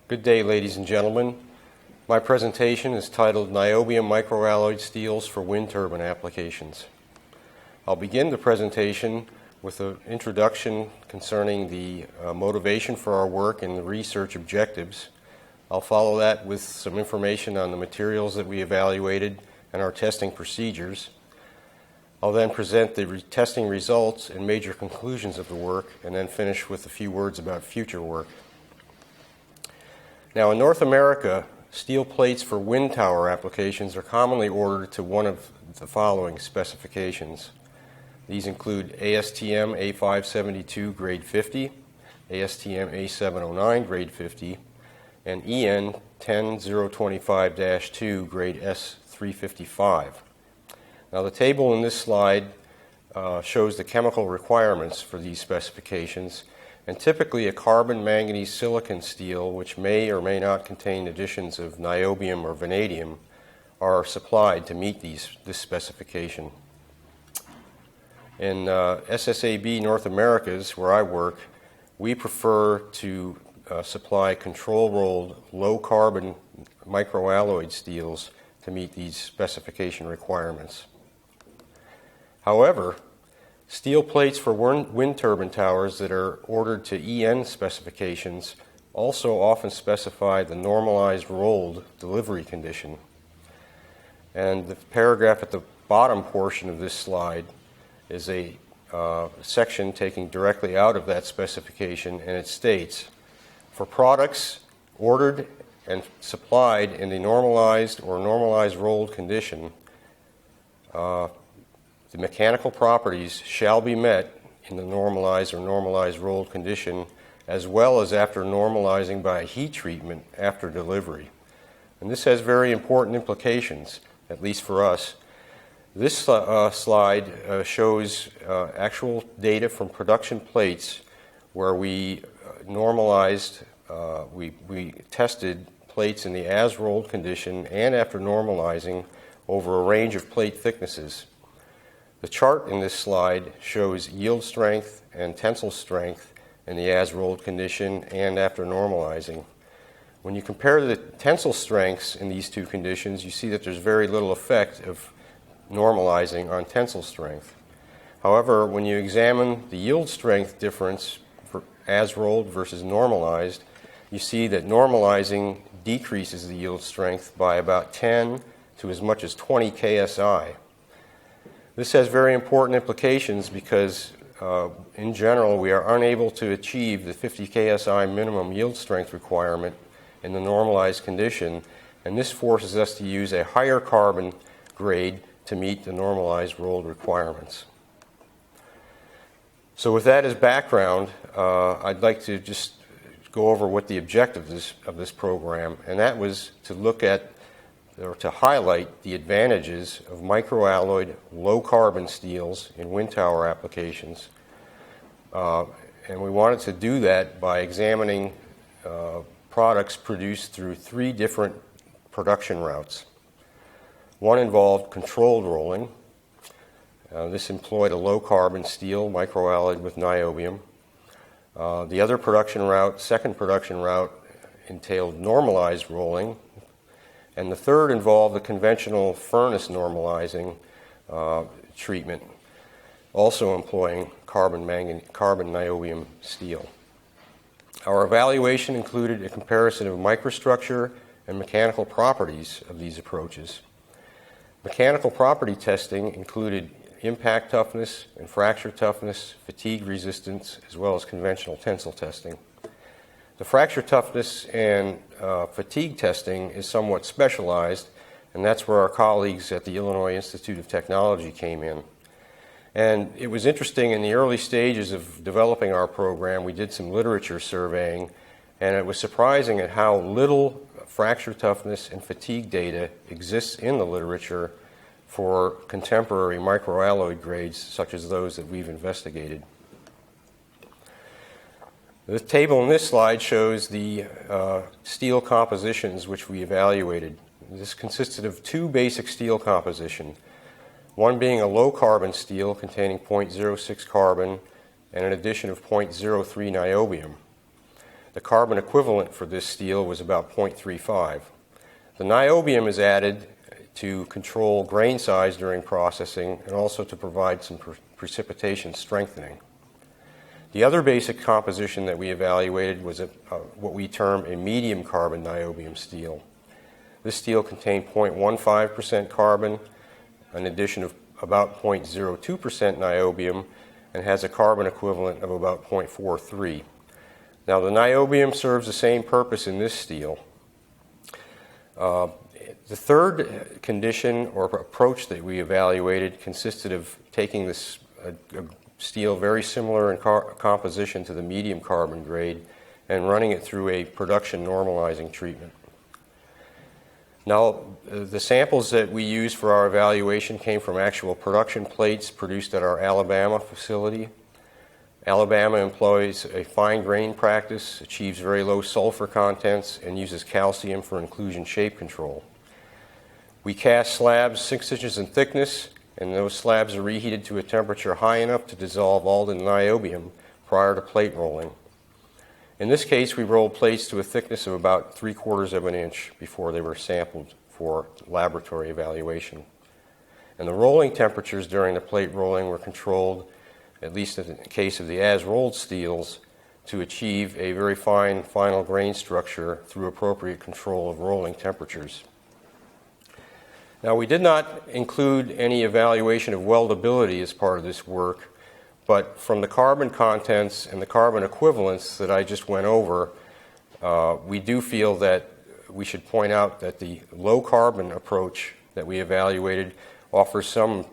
Good day, ladies and gentlemen. My presentation is titled Niobium Microalloyed Steels for Wind Turbine Applications. I'll begin the presentation with an introduction concerning the motivation for our work and the research objectives. I'll follow that with some information on the materials that we evaluated and our testing procedures. I'll then present the testing results and major conclusions of the work, and then finish with a few words about future work. Now, in North America, steel plates for wind tower applications are commonly ordered to one of the following specifications. These include ASTM A572 grade 50, ASTM A709 grade 50, and EN 10025-2 grade S355. Now, the table in this slide shows the chemical requirements for these specifications, and typically a carbon manganese silicon steel, which may or may not contain additions of niobium or vanadium, are supplied to meet this specification. In SSAB North Americas, where I work, we prefer to supply control-rolled, low-carbon microalloyed steels to meet these specification requirements. However, steel plates for wind turbine towers that are ordered to EN specifications also often specify the normalized rolled delivery condition. And the paragraph at the bottom portion of this slide is a section taken directly out of that specification, and it states, for products ordered and supplied in the normalized or normalized rolled condition, the mechanical properties shall be met in the normalized or normalized rolled condition, as well as after normalizing by heat treatment after delivery. And this has very important implications, at least for us. This slide shows actual data from production plates where we normalized, we tested plates in the as-rolled condition and after normalizing over a range of plate thicknesses. The chart in this slide shows yield strength and tensile strength in the as-rolled condition and after normalizing. When you compare the tensile strengths in these two conditions, you see that there's very little effect of normalizing on tensile strength. However, when you examine the yield strength difference for as-rolled versus normalized, you see that normalizing decreases the yield strength by about 10 to as much as 20 KSI. This has very important implications because, in general, we are unable to achieve the 50 KSI minimum yield strength requirement in the normalized condition, and this forces us to use a higher carbon grade to meet the normalized rolled requirements. So with that as background, I'd like to just go over what the objective of this program, and that was to look at or to highlight the advantages of microalloyed low-carbon steels in wind tower applications. And we wanted to do that by examining products produced through three different production routes. One involved controlled rolling. This employed a low-carbon steel microalloyed with niobium. The other production route, second production route, entailed normalized rolling. And the third involved the conventional furnace normalizing treatment, also employing carbon niobium steel. Our evaluation included a comparison of microstructure and mechanical properties of these approaches. Mechanical property testing included impact toughness and fracture toughness, fatigue resistance, as well as conventional tensile testing. The fracture toughness and fatigue testing is somewhat specialized, and that's where our colleagues at the Illinois Institute of Technology came in. And it was interesting, in the early stages of developing our program, we did some literature surveying, and it was surprising at how little fracture toughness and fatigue data exists in the literature for contemporary microalloy grades such as those that we've investigated. The table in this slide shows the steel compositions which we evaluated. This consisted of two basic steel compositions, one being a low-carbon steel containing 0.06 carbon and an addition of 0.03 niobium. The carbon equivalent for this steel was about 0.35. The niobium is added to control grain size during processing and also to provide some precipitation strengthening. The other basic composition that we evaluated was what we term a medium carbon niobium steel. This steel contained 0.15% carbon, an addition of about 0.02% niobium, and has a carbon equivalent of about 0.43. Now, the niobium serves the same purpose in this steel. The third condition or approach that we evaluated consisted of taking this steel very similar in composition to the medium carbon grade and running it through a production normalizing treatment. Now, the samples that we used for our evaluation came from actual production plates produced at our Alabama facility. Alabama employs a fine grain practice, achieves very low sulfur contents, and uses calcium for inclusion shape control. We cast slabs 6 inches in thickness, and those slabs are reheated to a temperature high enough to dissolve all the niobium prior to plate rolling. In this case, we rolled plates to a thickness of about 3/4 of an inch before they were sampled for laboratory evaluation. And the rolling temperatures during the plate rolling were controlled, at least in the case of the as-rolled steels, to achieve a very fine final grain structure through appropriate control of rolling temperatures. Now, we did not include any evaluation of weldability as part of this work, but from the carbon contents and the carbon equivalents that I just went over, we do feel that we should point out that the low carbon approach that we evaluated offers some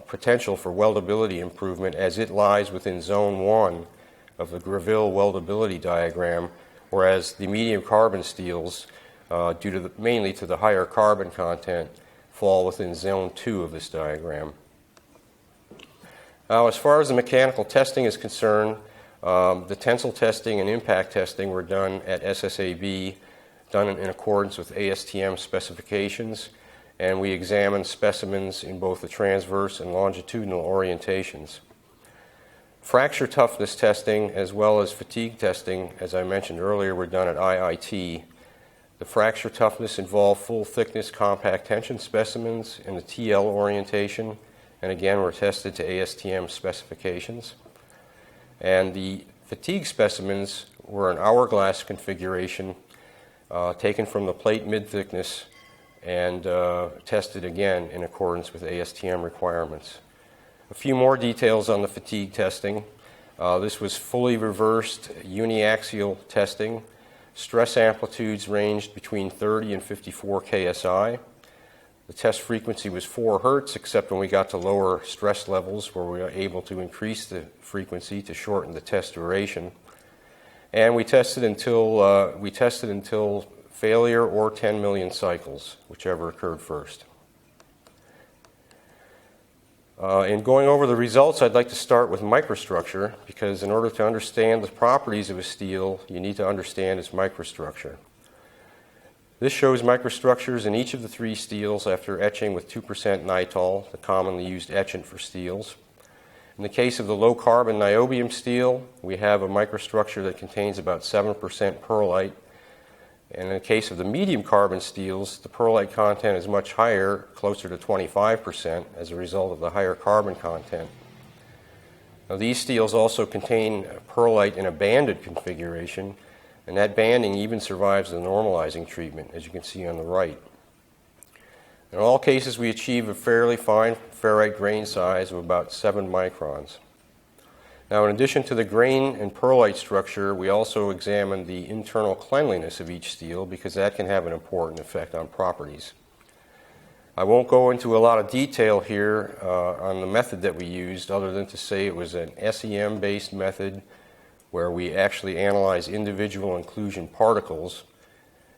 potential for weldability improvement as it lies within zone 1 of the Graville weldability diagram, whereas the medium carbon steels, due to mainly to the higher carbon content, fall within zone 2 of this diagram. Now, as far as the mechanical testing is concerned, the tensile testing and impact testing were done at SSAB, done in accordance with ASTM specifications, and we examined specimens in both the transverse and longitudinal orientations. Fracture toughness testing as well as fatigue testing, as I mentioned earlier, were done at IIT. The fracture toughness involved full thickness compact tension specimens in the TL orientation, and again were tested to ASTM specifications. And the fatigue specimens were an hourglass configuration taken from the plate mid-thickness and tested again in accordance with ASTM requirements. A few more details on the fatigue testing. This was fully reversed uniaxial testing. Stress amplitudes ranged between 30 and 54 KSI. The test frequency was 4 Hertz, except when we got to lower stress levels where we were able to increase the frequency to shorten the test duration. And we tested until failure or 10 million cycles, whichever occurred first. In going over the results, I'd like to start with microstructure, because in order to understand the properties of a steel, you need to understand its microstructure. This shows microstructures in each of the 3 steels after etching with 2% nitol, the commonly used etchant for steels. In the case of the low carbon niobium steel, we have a microstructure that contains about 7% pearlite. And in the case of the medium carbon steels, the pearlite content is much higher, closer to 25%, as a result of the higher carbon content. Now, these steels also contain pearlite in a banded configuration, and that banding even survives the normalizing treatment, as you can see on the right. In all cases, we achieve a fairly fine ferrite grain size of about 7 microns. Now, in addition to the grain and pearlite structure, we also examined the internal cleanliness of each steel, because that can have an important effect on properties. I won't go into a lot of detail here on the method that we used, other than to say it was an SEM-based method where we actually analyze individual inclusion particles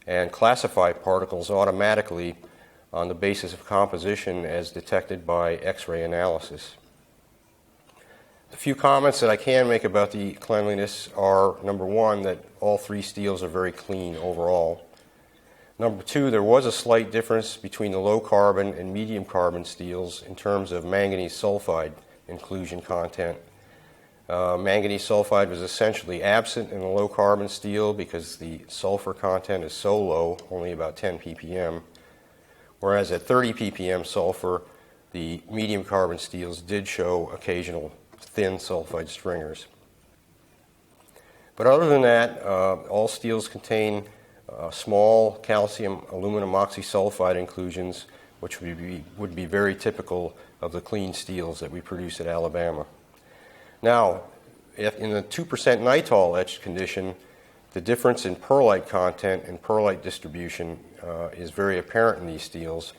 and classify particles automatically on the basis of composition as detected by X-ray analysis. A few comments that I can make about the cleanliness are, number 1, that all 3 steels are very clean overall. Number 2, there was a slight difference between the low carbon and medium carbon steels in terms of manganese sulfide inclusion content. Manganese sulfide was essentially absent in the low carbon steel because the sulfur content is so low, only about 10 ppm, whereas at 30 ppm sulfur, the medium carbon steels did show occasional thin sulfide stringers. But other than that, all steels contain small calcium aluminum oxysulfide inclusions, which would be very typical of the clean steels that we produce at Alabama. Now, in the 2% nitol etched condition, the difference in perlite content and perlite distribution is very apparent in these steels.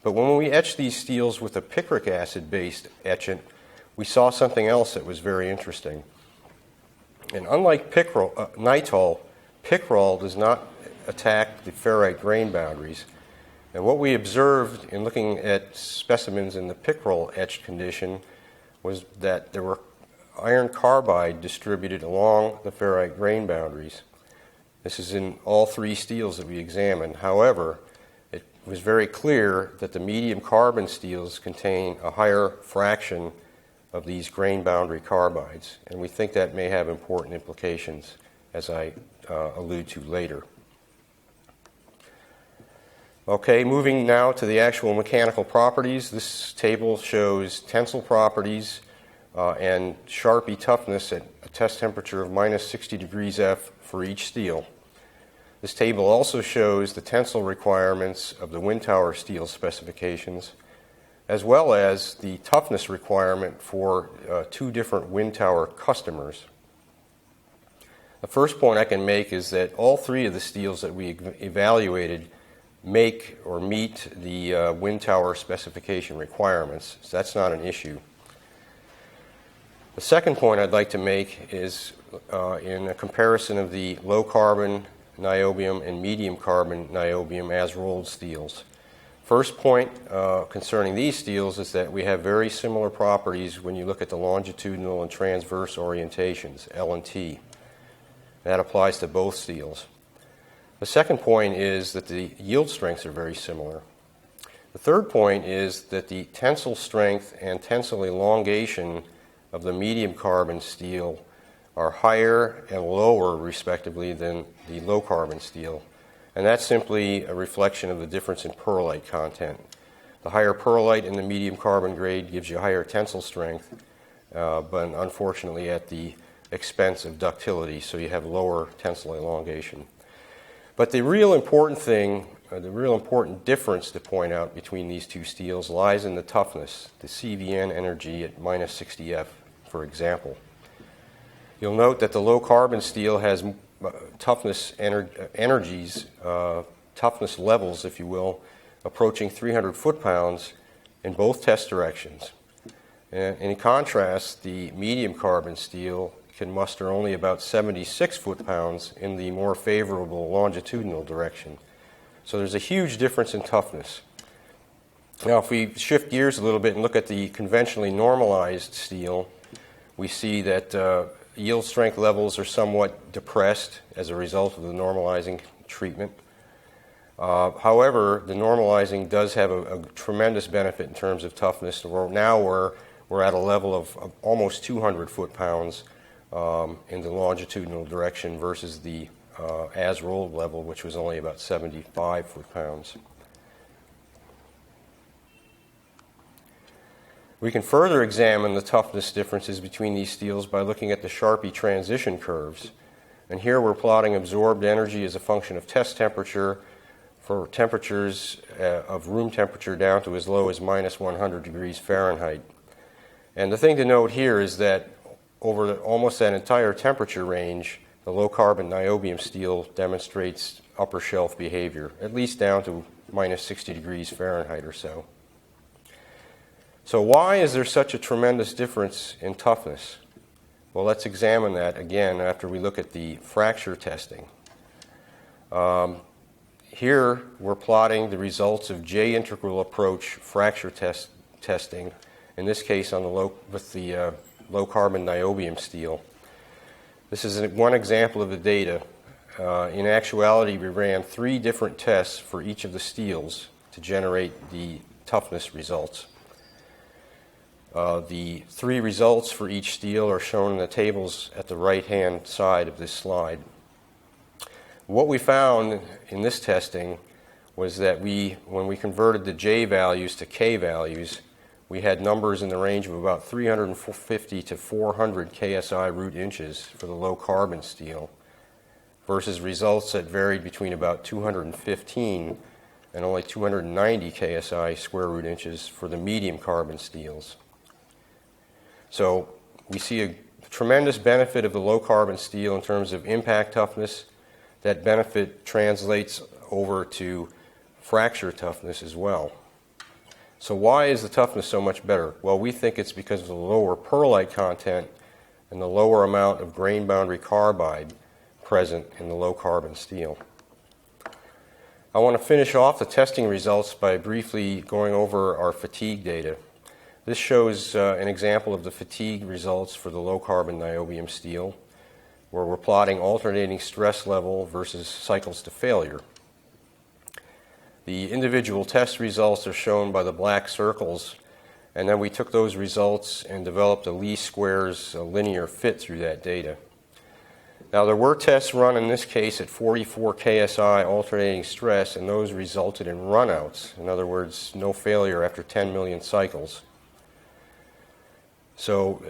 But when we etched these steels with a picric acid-based etchant, we saw something else that was very interesting. And unlike nitol, picrol does not attack the ferrite grain boundaries. And what we observed in looking at specimens in the picrol etched condition was that there were iron carbide distributed along the ferrite grain boundaries. This is in all three steels that we examined. However, it was very clear that the medium carbon steels contain a higher fraction of these grain boundary carbides, and we think that may have important implications, as I allude to later. Okay, moving now to the actual mechanical properties. This table shows tensile properties and Sharpie toughness at a test temperature of minus 60 degrees F for each steel. This table also shows the tensile requirements of the wind tower steel specifications, as well as the toughness requirement for two different wind tower customers. The first point I can make is that all three of the steels that we evaluated make or meet the wind tower specification requirements, so that's not an issue. The second point I'd like to make is in a comparison of the low carbon niobium and medium carbon niobium as rolled steels. First point concerning these steels is that we have very similar properties when you look at the longitudinal and transverse orientations, L and T. That applies to both steels. The second point is that the yield strengths are very similar. The third point is that the tensile strength and tensile elongation of the medium carbon steel are higher and lower, respectively, than the low carbon steel. And that's simply a reflection of the difference in perlite content. The higher perlite in the medium carbon grade gives you higher tensile strength, but unfortunately at the expense of ductility, so you have lower tensile elongation. But the real important thing, the real important difference to point out between these two steels lies in the toughness, the CVN energy at minus 60 F, for example. You'll note that the low carbon steel has toughness energies, toughness levels, if you will, approaching 300 foot-pounds in both test directions. And in contrast, the medium carbon steel can muster only about 76 foot-pounds in the more favorable longitudinal direction. So there's a huge difference in toughness. Now, if we shift gears a little bit and look at the conventionally normalized steel, we see that yield strength levels are somewhat depressed as a result of the normalizing treatment. However, the normalizing does have a tremendous benefit in terms of toughness. Now we're at a level of almost 200 foot-pounds in the longitudinal direction versus the as-rolled level, which was only about 75 foot-pounds. We can further examine the toughness differences between these steels by looking at the Sharpie transition curves. And here we're plotting absorbed energy as a function of test temperature for temperatures of room temperature down to as low as minus 100 degrees Fahrenheit. And the thing to note here is that over almost that entire temperature range, the low-carbon niobium steel demonstrates upper shelf behavior, at least down to minus 60 degrees Fahrenheit or so. So why is there such a tremendous difference in toughness? Well, let's examine that again after we look at the fracture testing. Here we're plotting the results of J-integral approach fracture testing, in this case on with the low-carbon niobium steel. This is one example of the data. In actuality, we ran 3 different tests for each of the steels to generate the toughness results. The three results for each steel are shown in the tables at the right-hand side of this slide. What we found in this testing was that when we converted the J values to K values, we had numbers in the range of about 350 to 400 KSI root inches for the low carbon steel versus results that varied between about 215 and only 290 KSI square root inches for the medium carbon steels. So we see a tremendous benefit of the low carbon steel in terms of impact toughness. That benefit translates over to fracture toughness as well. So why is the toughness so much better? Well, we think it's because of the lower pearlite content and the lower amount of grain boundary carbide present in the low carbon steel. I want to finish off the testing results by briefly going over our fatigue data. This shows an example of the fatigue results for the low carbon niobium steel, where we're plotting alternating stress level versus cycles to failure. The individual test results are shown by the black circles, and then we took those results and developed a least squares linear fit through that data. Now, there were tests run in this case at 44 KSI alternating stress, and those resulted in runouts. In other words, no failure after 10 million cycles. So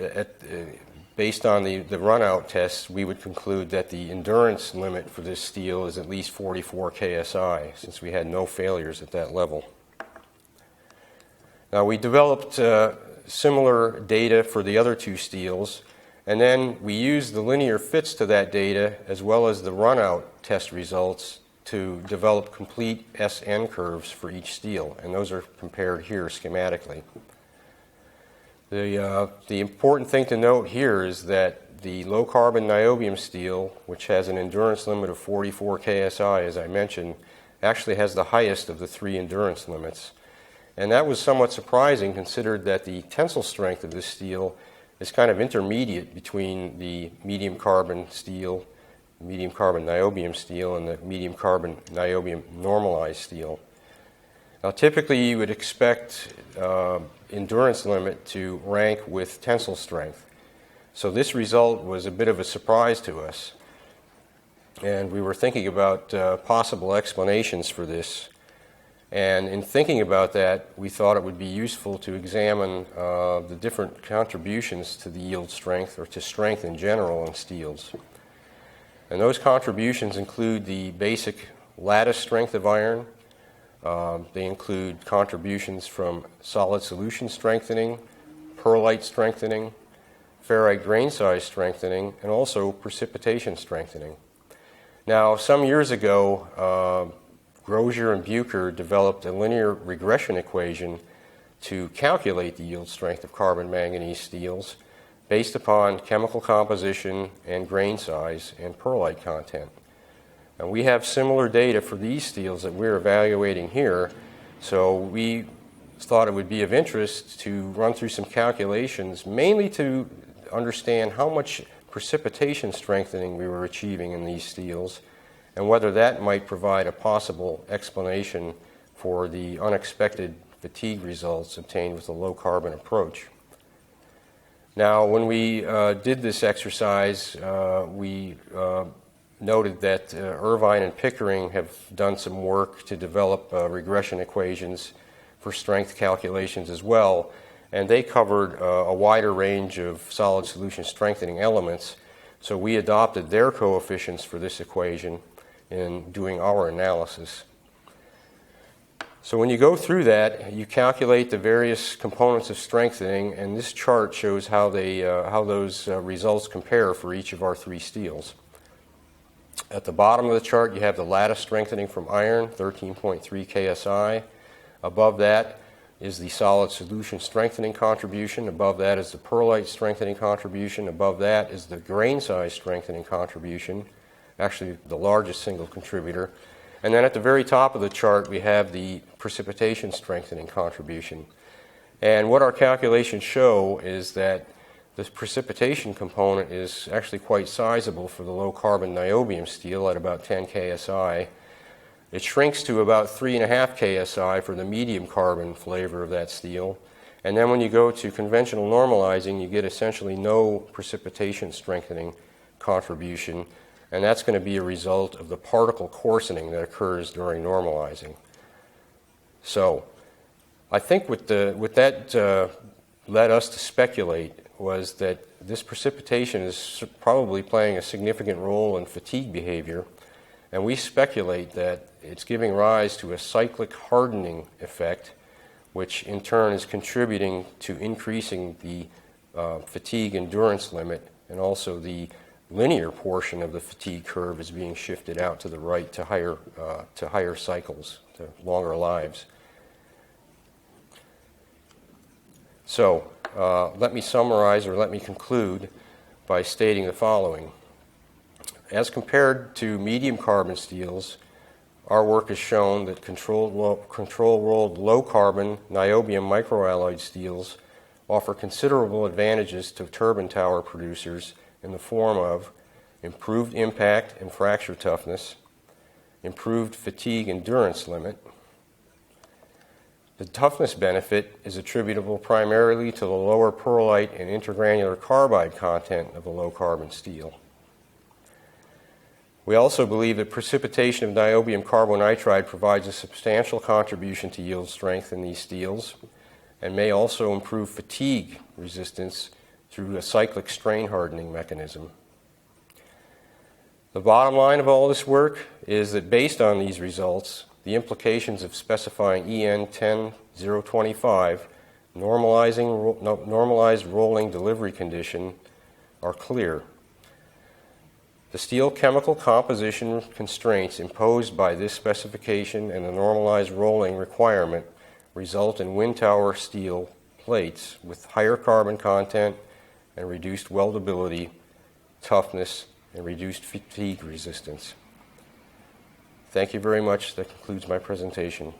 based on the runout tests, we would conclude that the endurance limit for this steel is at least 44 KSI, since we had no failures at that level. Now, we developed similar data for the other two steels, and then we used the linear fits to that data as well as the runout test results to develop complete SN curves for each steel, and those are compared here schematically. The important thing to note here is that the low carbon niobium steel, which has an endurance limit of 44 KSI, as I mentioned, actually has the highest of the three endurance limits. And that was somewhat surprising, considered that the tensile strength of this steel is kind of intermediate between the medium carbon steel, medium carbon niobium steel, and the medium carbon niobium normalized steel. Now, typically you would expect endurance limit to rank with tensile strength. So this result was a bit of a surprise to us. And we were thinking about possible explanations for this. And in thinking about that, we thought it would be useful to examine the different contributions to the yield strength, or to strength in general, in steels. And those contributions include the basic lattice strength of iron. They include contributions from solid solution strengthening, pearlite strengthening, ferrite grain size strengthening, and also precipitation strengthening. Now, some years ago, Grosier and Bucher developed a linear regression equation to calculate the yield strength of carbon manganese steels based upon chemical composition and grain size and pearlite content. And we have similar data for these steels that we're evaluating here, so we thought it would be of interest to run through some calculations, mainly to understand how much precipitation strengthening we were achieving in these steels, and whether that might provide a possible explanation for the unexpected fatigue results obtained with the low carbon approach. Now, when we did this exercise, we noted that Irvine and Pickering have done some work to develop regression equations for strength calculations as well, and they covered a wider range of solid solution strengthening elements, so we adopted their coefficients for this equation in doing our analysis. So when you go through that, you calculate the various components of strengthening, and this chart shows how those results compare for each of our three steels. At the bottom of the chart, you have the lattice strengthening from iron, 13.3 KSI. Above that is the solid solution strengthening contribution. Above that is the pearlite strengthening contribution. Above that is the grain size strengthening contribution, actually the largest single contributor. And then at the very top of the chart, we have the precipitation strengthening contribution. And what our calculations show is that the precipitation component is actually quite sizable for the low carbon niobium steel at about 10 KSI. It shrinks to about 3.5 KSI for the medium carbon flavor of that steel, And then when you go to conventional normalizing, you get essentially no precipitation strengthening contribution, and that's going to be a result of the particle coarsening that occurs during normalizing. So I think what that led us to speculate was that this precipitation is probably playing a significant role in fatigue behavior, and we speculate that it's giving rise to a cyclic hardening effect, which in turn is contributing to increasing the fatigue endurance limit, and also the linear portion of the fatigue curve is being shifted out to the right to higher cycles, to longer lives. So let me summarize, or let me conclude by stating the following. As compared to medium carbon steels, our work has shown that control-rolled low-carbon niobium microalloyed steels offer considerable advantages to turbine tower producers in the form of improved impact and fracture toughness, improved fatigue endurance limit. The toughness benefit is attributable primarily to the lower pearlite and intergranular carbide content of the low-carbon steel. We also believe that precipitation of niobium carbonitride provides a substantial contribution to yield strength in these steels and may also improve fatigue resistance through a cyclic strain hardening mechanism. The bottom line of all this work is that based on these results, the implications of specifying EN 10025, normalized rolling delivery condition, are clear. The steel chemical composition constraints imposed by this specification and the normalized rolling requirement result in wind tower steel plates with higher carbon content and reduced weldability, toughness, and reduced fatigue resistance. Thank you very much. That concludes my presentation.